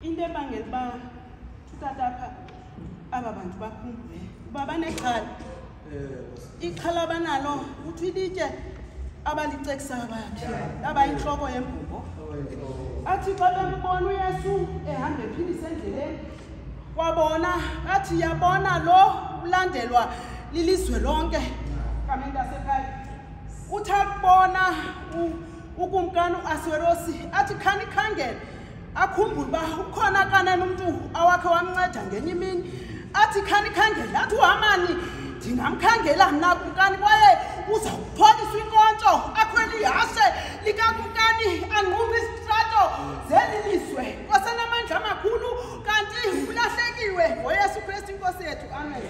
Into ebangela uba utata apha aba bantu bakhumbule uba banexhala. Ixhala abanalo uthi ilitye abalicekisa bakhe abayintloko yembumbo. Athi xa bembona uYesu ehamba ephilisa endleleni kwabona athi yabona lo ulandelwa lilizwe lonke kamentasekhaya. Uthi akubona ukumkani uAswerosi athi khanikhangela akhumbule uba ukhona kanene umuntu awakhe wamnceda ngenye imini. Athi khanikhangela athi uHamani ndingamkhangela mna kumkani kwaye uzawupholiswa inkonzo akhwele ihashe likakumkani anqumbe isitrato zeli lizwe kwasenamandla amakhulu kanti ulahlekiwe ngoYesu Kristu inkosi yethu. Amen.